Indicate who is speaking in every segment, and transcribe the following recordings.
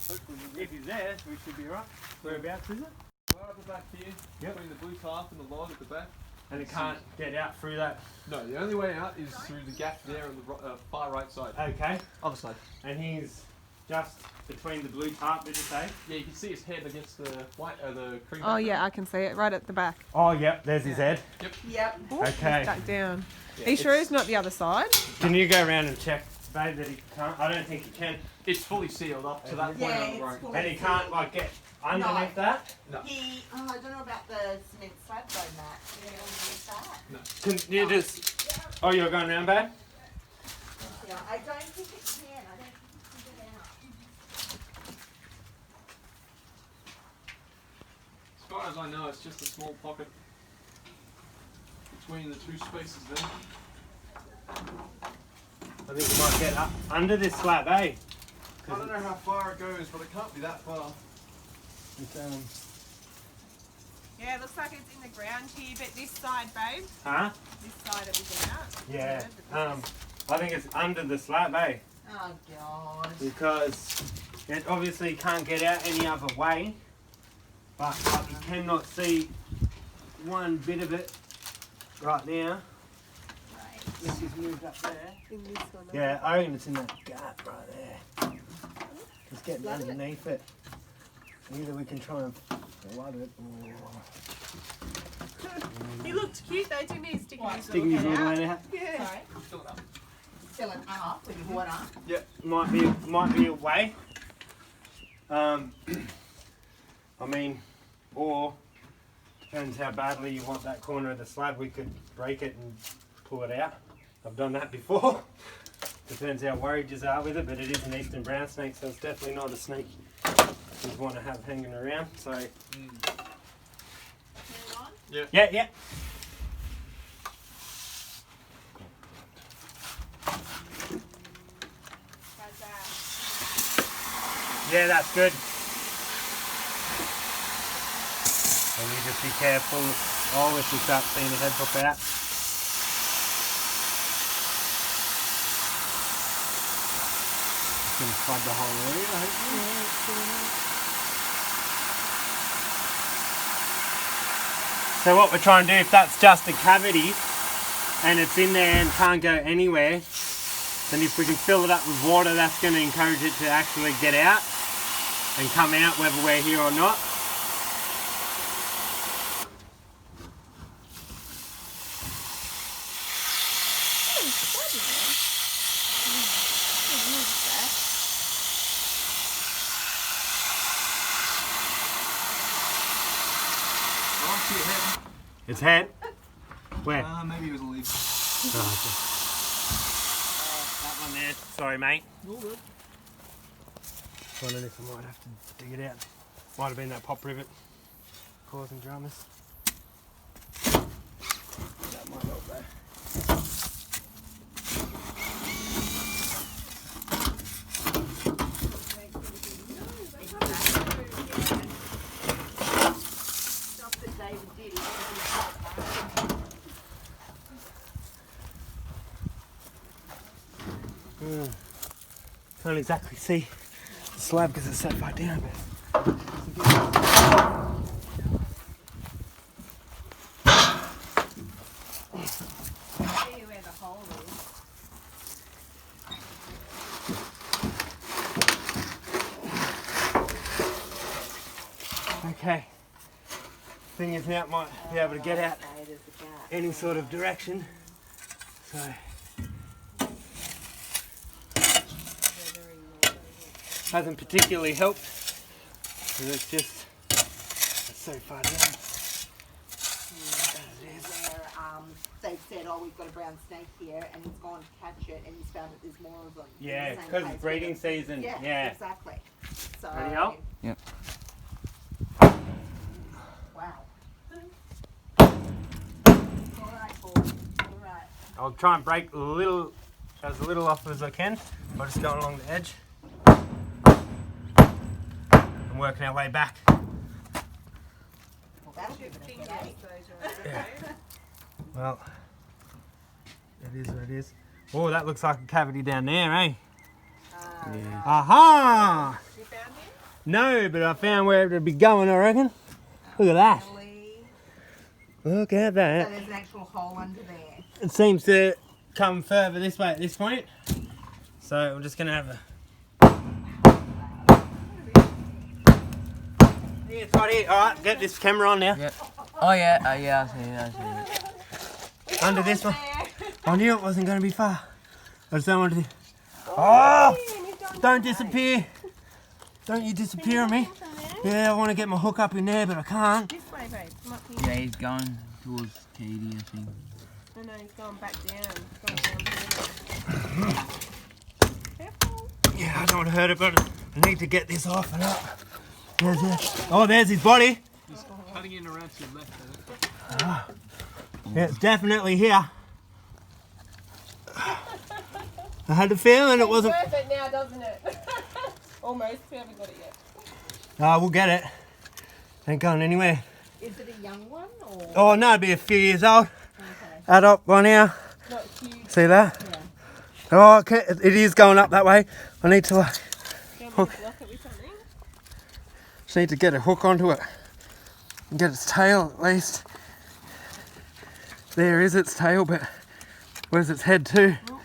Speaker 1: If he's there, we should be right. Whereabouts is it?
Speaker 2: Right at the back here,
Speaker 1: yep.
Speaker 2: Between the blue tarp and the log at the back.
Speaker 1: And it can't get out through that?
Speaker 2: No, the only way out is through the gap there on the far right side.
Speaker 1: Okay.
Speaker 2: Other side.
Speaker 1: And he's just between the blue tarp, did you say?
Speaker 2: Yeah, you can see his head against the white, the cream.
Speaker 3: Oh yeah, I can see it right at the back.
Speaker 1: Oh yep, there's his head.
Speaker 2: Yep.
Speaker 3: Yep. Ooh,
Speaker 1: okay.
Speaker 3: Back down.
Speaker 2: Yeah,
Speaker 3: Are you sure it's not the other side?
Speaker 1: Can you go around and check, babe, that he can't? I don't think he can.
Speaker 2: It's fully sealed up to that point on the road.
Speaker 1: And he can't like get underneath that?
Speaker 4: No. I don't know about the cement slab though, Matt. You don't use that?
Speaker 2: No.
Speaker 1: Can you just... Oh, you're going around, babe?
Speaker 4: Yeah, I don't think it can. I don't think it can get out.
Speaker 2: As far as I know, it's just a small pocket between the two spaces there.
Speaker 1: I think you might get up under this slab, eh?
Speaker 2: I don't know how far it goes, but it can't be that far.
Speaker 1: It's,
Speaker 3: Yeah, it looks like it's in the ground here, but this side, babe.
Speaker 1: huh?
Speaker 3: This side it was out.
Speaker 1: Yeah. I think it's under the slab, eh?
Speaker 4: Oh God.
Speaker 1: Because it obviously can't get out any other way. But you cannot see one bit of it right now. This is moved up there.
Speaker 3: In this one.
Speaker 1: Yeah, I reckon it's in that gap right there. It's getting underneath it. Either we can try and flood it or...
Speaker 3: He looked cute though, didn't he? Sticking his
Speaker 1: Sticking his little
Speaker 3: head
Speaker 1: head
Speaker 3: out.
Speaker 1: out.
Speaker 3: Yeah.
Speaker 4: Sorry.
Speaker 2: Fill it up.
Speaker 4: Filling up with water.
Speaker 2: Yep.
Speaker 1: Might be a way. I mean, or depends how badly you want that corner of the slab. We could break it and pull it out. I've done that before. Depends how worried you are with it, but it is an eastern brown snake, so it's definitely not a snake you'd want to have hanging around. So,
Speaker 2: Yeah.
Speaker 1: yeah.
Speaker 3: How's that?
Speaker 1: Yeah, that's good. And you just be careful. Oh, if you start seeing the head pop out. It's going to flood the whole area, hopefully. So what we're trying to do, if that's just a cavity and it's in there and can't go anywhere, then if we can fill it up with water, that's going to encourage it to actually get out and come out whether we're here or not. Its head? Where?
Speaker 2: Maybe it was a leaf.
Speaker 1: Oh, okay. That one there. Sorry, mate.
Speaker 2: All good.
Speaker 1: Wondering if I might have to dig it out. Might have been that pop rivet causing dramas. That might help though. Can't exactly see the slab because it's so far down.
Speaker 3: See where the hole is.
Speaker 1: Okay. Thing is now it might be able to get out any sort of direction. So hasn't particularly helped because it's just so far down.
Speaker 4: They've said, oh, we've got a brown snake here, and he's gone to catch it, and he's found that there's more of them.
Speaker 1: Yeah, because it's breeding season. Yeah.
Speaker 4: Exactly. So,
Speaker 1: Ready up?
Speaker 5: Yep.
Speaker 4: Wow. Alright, boys. Alright.
Speaker 1: I'll try and break as little off as I can. I'll just go along the edge. And working our way back.
Speaker 4: Well, that'll give it a
Speaker 3: Fingers,
Speaker 4: headache.
Speaker 3: those are
Speaker 1: Yeah.
Speaker 3: okay.
Speaker 1: Well, it is what it is. Oh, that looks like a cavity down there, eh?
Speaker 4: Yeah.
Speaker 1: Aha!
Speaker 3: You found him?
Speaker 1: No, but I found where it would be going, I reckon. Look at that.
Speaker 4: Really?
Speaker 1: Look at
Speaker 4: So
Speaker 1: that.
Speaker 4: there's an actual hole under there.
Speaker 1: It seems to come further this way at this point. So I'm just going to have a... Yeah, it's right here. Alright, get this camera on now.
Speaker 5: Yep. Oh yeah, yeah, I see it.
Speaker 1: Under this one. I knew it wasn't going to be far. I just don't want to... Oh! Don't disappear. Don't you disappear on me. Yeah, I want to get my hook up in there, but I can't.
Speaker 3: This way, babe. Come up here.
Speaker 5: Yeah, he's going towards Katie, I think.
Speaker 3: No, no, he's going back down. He's going down. Careful.
Speaker 1: Yeah, I don't want to hurt it, but I need to get this off and up. There's it. Oh, there's his body.
Speaker 2: Just cutting in around to your left.
Speaker 1: Yeah, it's definitely here. I had the feeling it wasn't...
Speaker 3: It's worth it now, doesn't it? Almost. We haven't got it yet.
Speaker 1: We'll get it. Ain't going anywhere.
Speaker 4: Is it a young one or?
Speaker 1: Oh, no, it'd be a few years old.
Speaker 4: Okay.
Speaker 1: Adult by now.
Speaker 3: Not huge.
Speaker 1: See that?
Speaker 4: Yeah.
Speaker 1: Oh, okay. It is going up that way. I need to...
Speaker 3: Do you want me to block it with something?
Speaker 1: Just need to get a hook onto it. And get its tail at least. There is its tail, but where's its head too?
Speaker 3: Oh,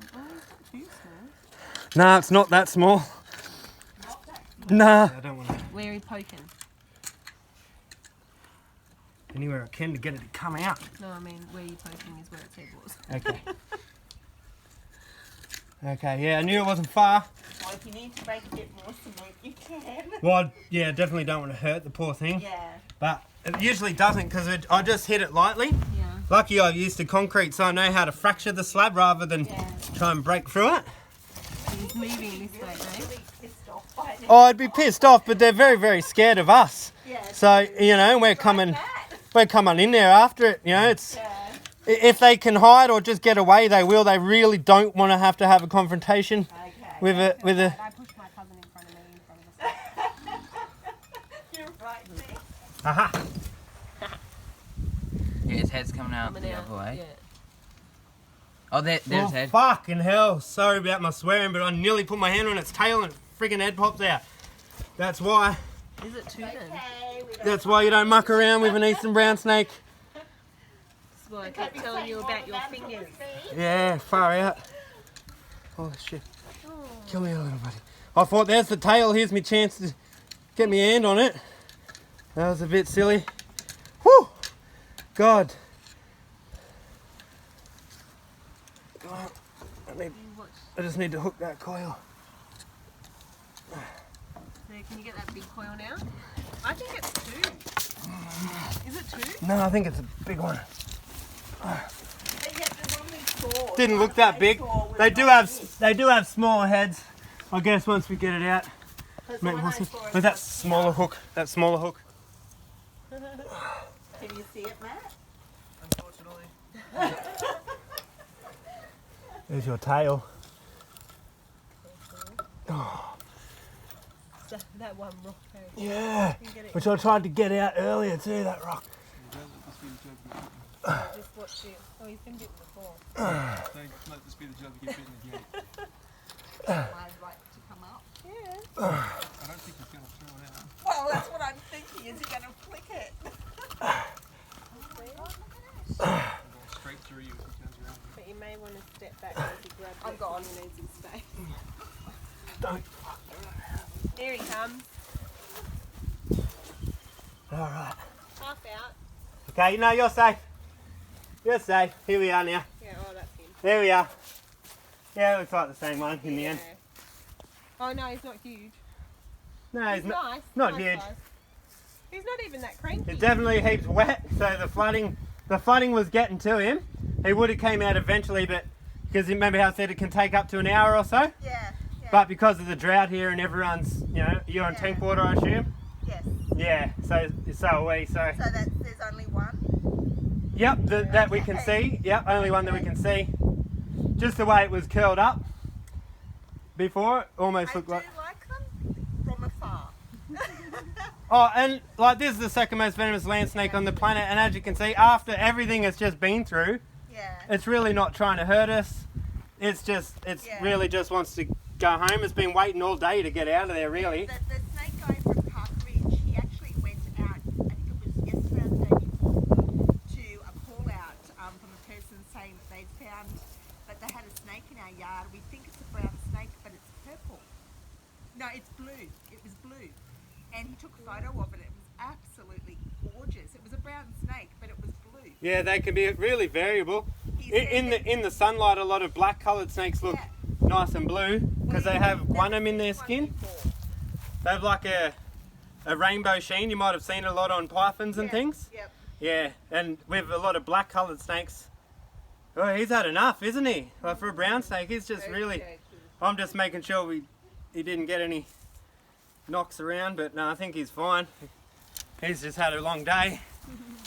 Speaker 3: it's not too small.
Speaker 1: Nah, it's not that small. Nah. I don't want to.
Speaker 3: Where are you poking?
Speaker 1: Anywhere I can to get it to come out.
Speaker 3: No, I mean, where you poking is where its head was.
Speaker 1: Okay. Okay, yeah, I knew it wasn't far.
Speaker 4: Well, if you need to make a bit more cement, you can.
Speaker 1: Well, yeah, definitely don't want to hurt the poor thing.
Speaker 4: Yeah.
Speaker 1: But it usually doesn't because I just hit it lightly.
Speaker 3: Yeah.
Speaker 1: Lucky I've used the concrete so I know how to fracture the slab rather than
Speaker 4: Yeah.
Speaker 1: try and break through it.
Speaker 3: He's moving this way, Dave.
Speaker 4: Really pissed off by it.
Speaker 1: Oh, I'd be pissed off, but they're very, very scared of us.
Speaker 4: Yeah.
Speaker 1: So, you know, we're coming in there after it. You know, it's
Speaker 4: Yeah.
Speaker 1: if they can hide or just get away, they will. They really don't want to have a confrontation
Speaker 4: Okay.
Speaker 1: with a
Speaker 3: I pushed my cousin in front of me, in front of us.
Speaker 4: You're right there.
Speaker 1: Aha.
Speaker 5: Yeah, his head's coming out
Speaker 3: Coming
Speaker 5: the
Speaker 3: out.
Speaker 5: other way.
Speaker 3: Yeah.
Speaker 5: Oh, there's
Speaker 1: Oh,
Speaker 5: head.
Speaker 1: fucking hell. Sorry about my swearing, but I nearly put my hand on its tail and friggin' head pops out. That's why.
Speaker 3: Is it two then?
Speaker 4: Okay. We don't
Speaker 1: That's why you don't muck around with an eastern brown snake.
Speaker 3: This is why I kept telling you about your fingers.
Speaker 1: Yeah, far out. Holy shit. Kill me a little buddy. I thought there's the tail. Here's my chance to get my hand on it. That was a bit silly. Whew. God. God. I just need to hook that coil.
Speaker 3: There, can you get that big coil now? I think it's two. Is it two?
Speaker 1: No, I think it's a big one.
Speaker 4: But yet there's only four.
Speaker 1: Didn't look that big. They do have smaller heads. I guess once we get it out, make more sense. With that smaller hook,
Speaker 4: Can you see it, Matt?
Speaker 2: Unfortunately.
Speaker 1: There's your tail.
Speaker 3: That one rock.
Speaker 1: Yeah,
Speaker 3: You get it.
Speaker 1: which I tried to get out earlier too. That rock.
Speaker 3: Just watch it. Oh, he's been bitten before.
Speaker 2: Don't let this be the job to get bitten again.
Speaker 4: I'd like to come up.
Speaker 3: Yeah.
Speaker 2: I don't think he's going to throw it out.
Speaker 4: Well, that's what I'm thinking. Is he going to flick it?
Speaker 2: It'll go straight through you if he turns around.
Speaker 3: But you may want to step back as he grabs
Speaker 4: I'm
Speaker 3: it
Speaker 4: gone.
Speaker 3: and he needs his space.
Speaker 1: Don't.
Speaker 3: Here he comes.
Speaker 1: All right.
Speaker 3: Half out.
Speaker 1: Okay, no, you're safe. You're safe. Here we are now.
Speaker 3: Yeah, oh, that's him.
Speaker 1: There we are. Yeah, it looks like the same one in the end.
Speaker 3: Oh, no, he's not huge.
Speaker 1: No,
Speaker 3: He's
Speaker 1: it's not.
Speaker 3: nice.
Speaker 1: not
Speaker 3: nice
Speaker 1: huge.
Speaker 3: size. He's not even that cranky.
Speaker 1: It's definitely heaps wet, so the flooding was getting to him. He would have came out eventually, but because remember how I said it can take up to an hour or so.
Speaker 4: Yeah.
Speaker 1: But because of the drought here and everyone's, you know, you're on tank water, I assume.
Speaker 4: Yes.
Speaker 1: Yeah, so are we. So
Speaker 4: So there's only one.
Speaker 1: yep, that we can see. Yep, only one that we can see. Just the way it was curled up before, it almost
Speaker 4: I
Speaker 1: looked
Speaker 4: do
Speaker 1: like.
Speaker 4: like them from afar.
Speaker 1: Oh, and like this is the second most venomous land snake on the planet, and as you can see, after everything it's just been through,
Speaker 4: Yeah.
Speaker 1: it's really not trying to hurt us. It's
Speaker 4: Yeah.
Speaker 1: really just wants to go home. It's been waiting all day to get out of there, really.
Speaker 4: The snake guy from Park Ridge, he actually went out, I think it was yesterday or the day before, to a call out from a person saying that they'd found that they had a snake in our yard. We think it's a brown snake, but it's purple. No, it's blue. It was blue. And he took a photo of it. It was absolutely gorgeous. It was a brown snake, but it was blue.
Speaker 1: Yeah, they can be really variable.
Speaker 4: He said
Speaker 1: In the sunlight, a lot of black coloured snakes look nice and blue because they have guanum in their skin. They have like a rainbow sheen. You might have seen a lot on pythons and things.
Speaker 4: Yep.
Speaker 1: Yeah, and with a lot of black coloured snakes. Oh, he's had enough, isn't he? Like for a brown snake, he's just really. I'm just making sure he didn't get any knocks around, but no, I think he's fine. He's just had a long day.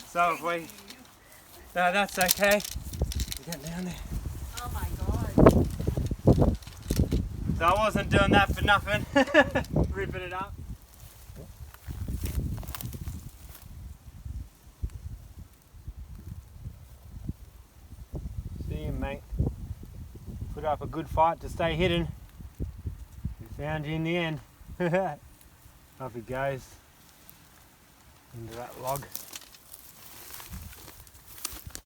Speaker 1: So if we. No, that's okay. Get down there.
Speaker 4: Oh my god.
Speaker 1: So I wasn't doing that for nothing. Ripping it up. See you, mate. Put up a good fight to stay hidden. We found you in the end. Up he goes. Into that log.